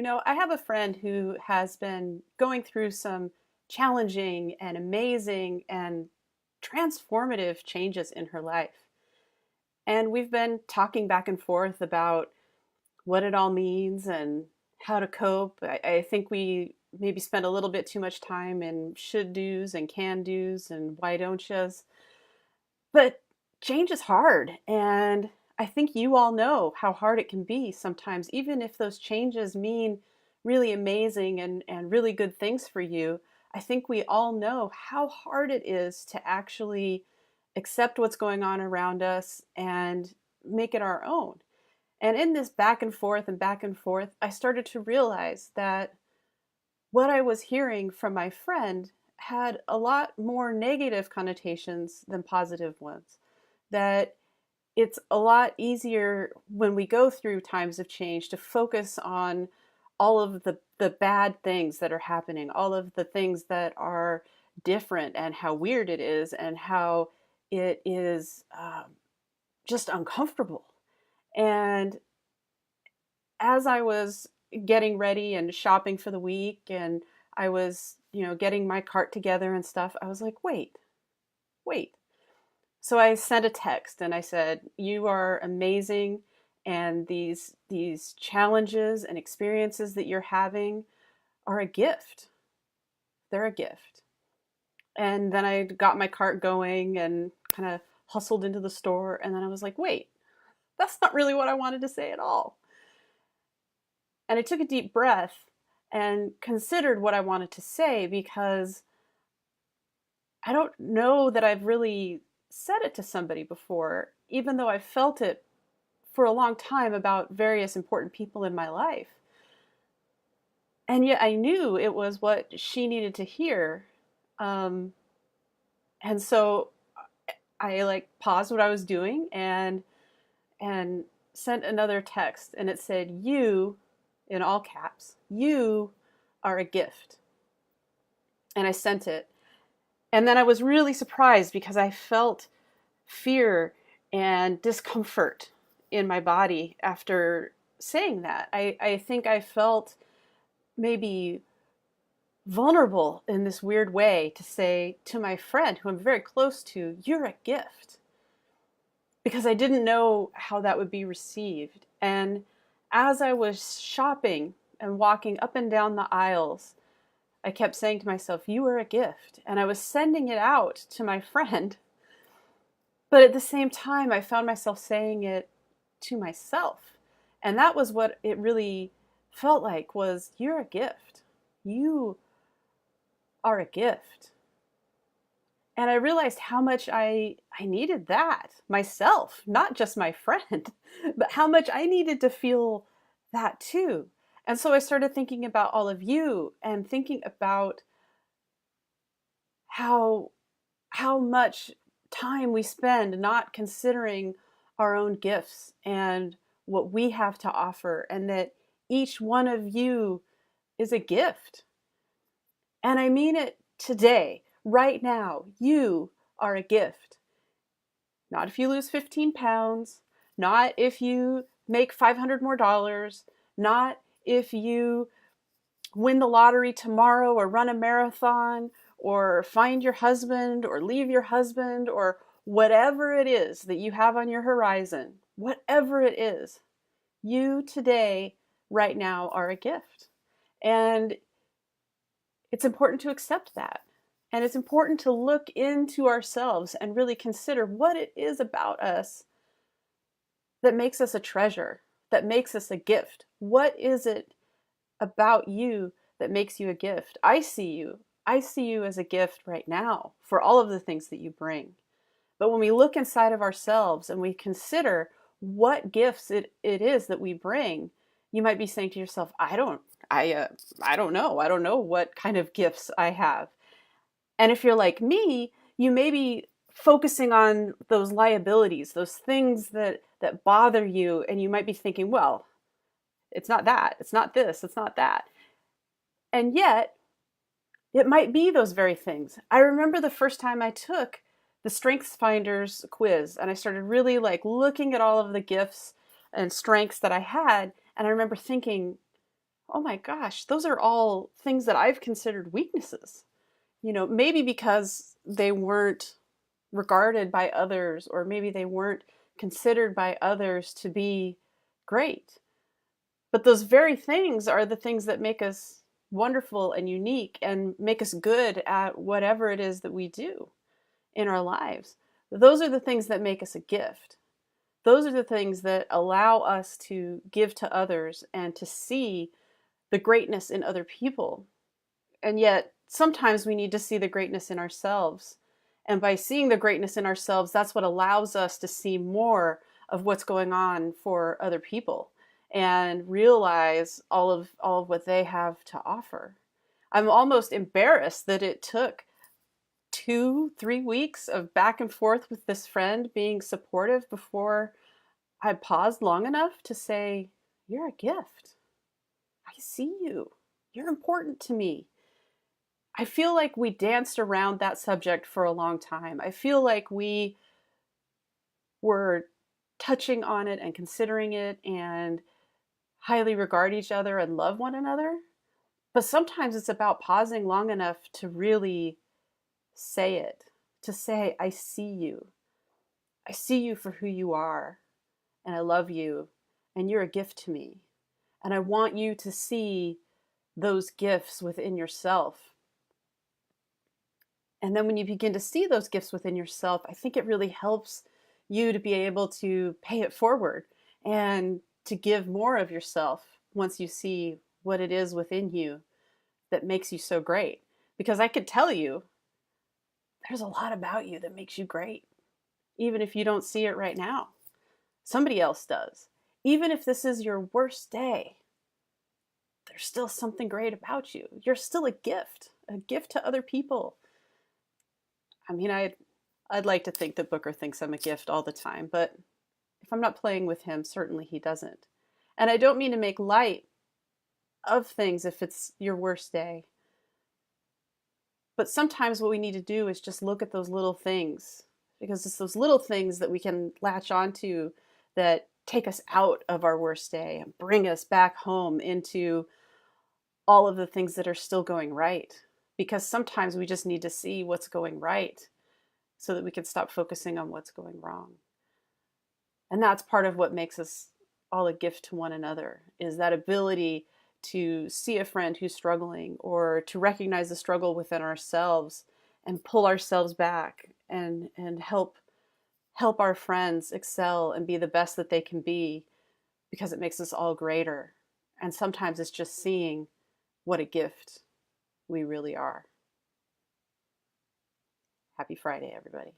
I have a friend who has been going through some challenging and amazing and transformative changes in her life. And we've been talking back and forth about what it all means and how to cope. I think we maybe spend a little bit too much time in should do's and can do's and why don't yous. But change is hard. And I think you all know how hard it can be sometimes, even if those changes mean really amazing and really good things for you. I think we all know how hard it is to actually accept what's going on around us and make it our own. And in this back and forth, I started to realize that what I was hearing from my friend had a lot more negative connotations than positive ones. That it's a lot easier when we go through times of change to focus on all of the bad things that are happening, all of the things that are different, and how weird it is, and how it is just uncomfortable. And as I was getting ready and shopping for the week, and I was, getting my cart together and stuff, I was like, wait. So I sent a text and I said, "You are amazing, and these challenges and experiences that you're having are a gift. They're a gift." And then I got my cart going and kind of hustled into the store, and then I was like, "Wait, that's not really what I wanted to say at all." And I took a deep breath and considered what I wanted to say, because I don't know that I've really said it to somebody before, even though I've felt it for a long time about various important people in my life. And yet I knew it was what she needed to hear. Um, and so I like paused what I was doing and sent another text, and it said, "You," in all caps, "you are a gift." And I sent it. And then I was really surprised because I felt fear and discomfort in my body after saying that. I think I felt maybe vulnerable in this weird way to say to my friend, who I'm very close to, "You're a gift," because I didn't know how that would be received. And as I was shopping and walking up and down the aisles, I kept saying to myself, "You are a gift." And I was sending it out to my friend. But at the same time, I found myself saying it to myself. And that was what it really felt like, was, "You're a gift. You are a gift." And I realized how much I needed that myself, not just my friend, but how much I needed to feel that too. And so I started thinking about all of you and thinking about how how much time we spend not considering our own gifts and what we have to offer, and that each one of you is a gift. And I mean it today, right now. You are a gift. Not if you lose 15 pounds, not if you make 500 more dollars, not if you win the lottery tomorrow or run a marathon or find your husband or leave your husband, or whatever it is that you have on your horizon, whatever it is, you today, right now, are a gift. And it's important to accept that. And it's important to look into ourselves and really consider what it is about us that makes us a treasure, that makes us a gift. What is it about you that makes you a gift? I see you. I see you as a gift right now for all of the things that you bring. But when we look inside of ourselves and we consider what gifts it is that we bring, you might be saying to yourself, I don't know. I don't know what kind of gifts I have. And if you're like me, you may be focusing on those liabilities, those things that bother you, and you might be thinking, well, it's not that, it's not this, it's not that. And yet, it might be those very things. I remember the first time I took the Strengths Finders quiz, and I started really like looking at all of the gifts and strengths that I had, and I remember thinking, oh my gosh, those are all things that I've considered weaknesses. Maybe because they weren't regarded by others, or maybe they weren't considered by others to be great. But those very things are the things that make us wonderful and unique and make us good at whatever it is that we do in our lives. Those are the things that make us a gift. Those are the things that allow us to give to others and to see the greatness in other people. And yet, sometimes we need to see the greatness in ourselves. And by seeing the greatness in ourselves, that's what allows us to see more of what's going on for other people and realize all of what they have to offer. I'm almost embarrassed that it took 2, 3 weeks of back and forth with this friend being supportive before I paused long enough to say, "You're a gift. I see you. You're important to me." I feel like we danced around that subject for a long time. I feel like we were touching on it and considering it and highly regard each other and love one another. But sometimes it's about pausing long enough to really say it, to say, "I see you. I see you for who you are, and I love you, and you're a gift to me. And I want you to see those gifts within yourself." And then when you begin to see those gifts within yourself, I think it really helps you to be able to pay it forward and to give more of yourself once you see what it is within you that makes you so great. Because I could tell you, there's a lot about you that makes you great, even if you don't see it right now. Somebody else does. Even if this is your worst day, there's still something great about you. You're still a gift to other people. I mean, I'd like to think that Booker thinks I'm a gift all the time, but if I'm not playing with him, certainly he doesn't. And I don't mean to make light of things if it's your worst day. But sometimes what we need to do is just look at those little things, because it's those little things that we can latch onto that take us out of our worst day and bring us back home into all of the things that are still going right. Because sometimes we just need to see what's going right so that we can stop focusing on what's going wrong. And that's part of what makes us all a gift to one another, is that ability to see a friend who's struggling, or to recognize the struggle within ourselves and pull ourselves back and help our friends excel and be the best that they can be, because it makes us all greater. And sometimes it's just seeing what a gift we really are. Happy Friday, everybody.